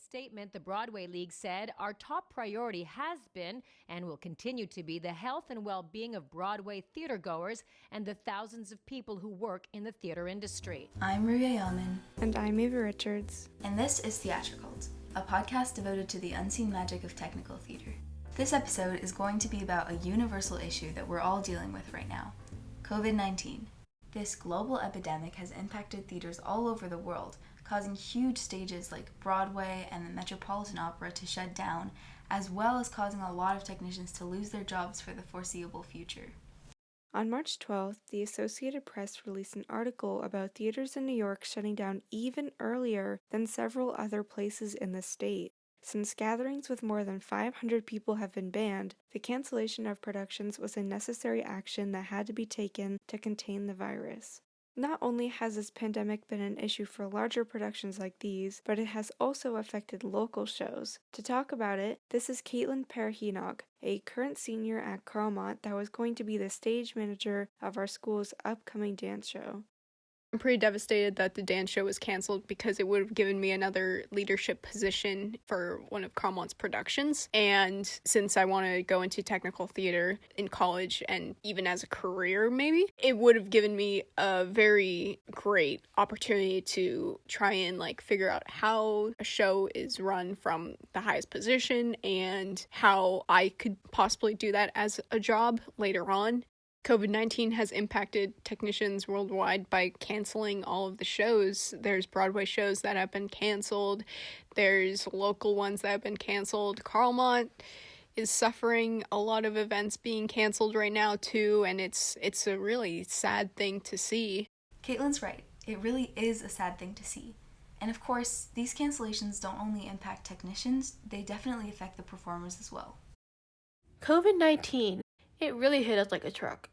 statement, the Broadway League said, "Our top priority has been and will continue to be the health and well-being of Broadway theatergoers and the thousands of people who work in the theater industry." I'm Ruya Yaman. And I'm Ava Richards. And this is Theatricult, a podcast devoted to the unseen magic of technical theater. This episode is going to be about a universal issue that we're all dealing with right now, COVID-19. This global epidemic has impacted theaters all over the world, causing huge stages like Broadway and the Metropolitan Opera to shut down, as well as causing a lot of technicians to lose their jobs for the foreseeable future. On March 12th, the Associated Press released an article about theaters in New York shutting down even earlier than several other places in the state. Since gatherings with more than 500 people have been banned, the cancellation of productions was a necessary action that had to be taken to contain the virus. Not only has this pandemic been an issue for larger productions like these, but it has also affected local shows. To talk about it, this is Caitlin Parahinog, a current senior at Carlmont that was going to be the stage manager of our school's upcoming dance show. I'm pretty devastated that the dance show was canceled because it would have given me another leadership position for one of Carlmont's productions. And since I want to go into technical theater in college and even as a career, maybe, it would have given me a very great opportunity to try and figure out how a show is run from the highest position and how I could possibly do that as a job later on. COVID-19 has impacted technicians worldwide by canceling all of the shows. There's Broadway shows that have been canceled. There's local ones that have been canceled. Carlmont is suffering a lot of events being canceled right now too, and it's a really sad thing to see. Caitlin's right. It really is a sad thing to see. And of course, these cancellations don't only impact technicians, they definitely affect the performers as well. COVID-19, it really hit us like a truck.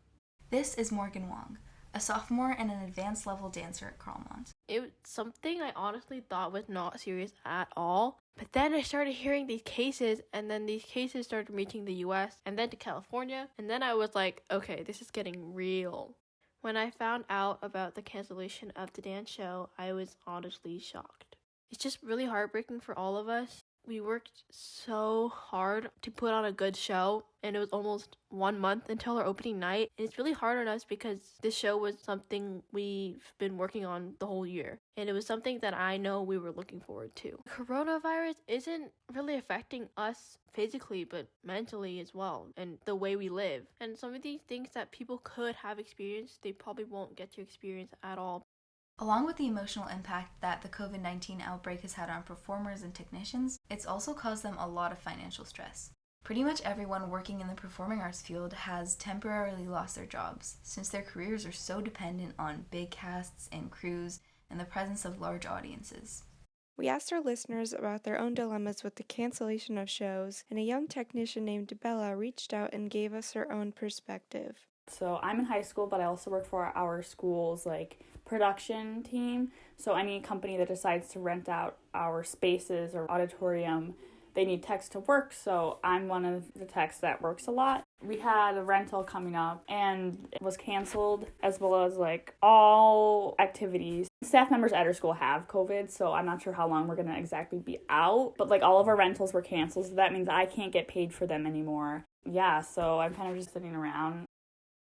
This is Morgan Wong, a sophomore and an advanced level dancer at Carlmont. It was something I honestly thought was not serious at all. But then I started hearing these cases, and then these cases started reaching the US and then to California. And then I was like, okay, this is getting real. When I found out about the cancellation of the dance show, I was honestly shocked. It's just really heartbreaking for all of us. We worked so hard to put on a good show, and it was almost 1 month until our opening night. And it's really hard on us because this show was something we've been working on the whole year. And it was something that I know we were looking forward to. Coronavirus isn't really affecting us physically, but mentally as well, and the way we live. And some of these things that people could have experienced, they probably won't get to experience at all. Along with the emotional impact that the COVID-19 outbreak has had on performers and technicians, it's also caused them a lot of financial stress. Pretty much everyone working in the performing arts field has temporarily lost their jobs, since their careers are so dependent on big casts and crews and the presence of large audiences. We asked our listeners about their own dilemmas with the cancellation of shows, and a young technician named Bella reached out and gave us her own perspective. So I'm in high school, but I also work for our school's production team. So any company that decides to rent out our spaces or auditorium, they need techs to work. So I'm one of the techs that works a lot. We had a rental coming up and it was canceled, as well as all activities. Staff members at our school have COVID, so I'm not sure how long we're going to exactly be out. But all of our rentals were canceled, so that means I can't get paid for them anymore. Yeah, so I'm kind of just sitting around.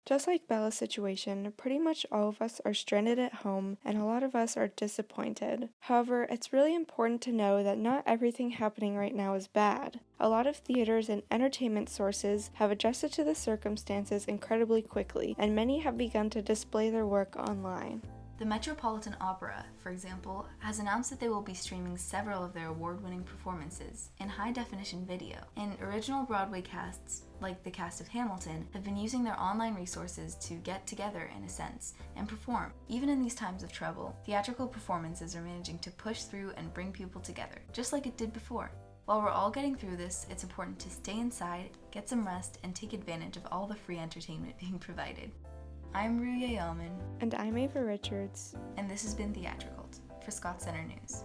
Just like Bella's situation, pretty much all of us are stranded at home, and a lot of us are disappointed. However, it's really important to know that not everything happening right now is bad. A lot of theaters and entertainment sources have adjusted to the circumstances incredibly quickly, and many have begun to display their work online. The Metropolitan Opera, for example, has announced that they will be streaming several of their award-winning performances in high-definition video, and original Broadway casts, like the cast of Hamilton, have been using their online resources to get together, in a sense, and perform. Even in these times of trouble, theatrical performances are managing to push through and bring people together, just like it did before. While we're all getting through this, it's important to stay inside, get some rest, and take advantage of all the free entertainment being provided. I'm Ruya Yaman. And I'm Ava Richards. And this has been Theatricult for Scott Center News.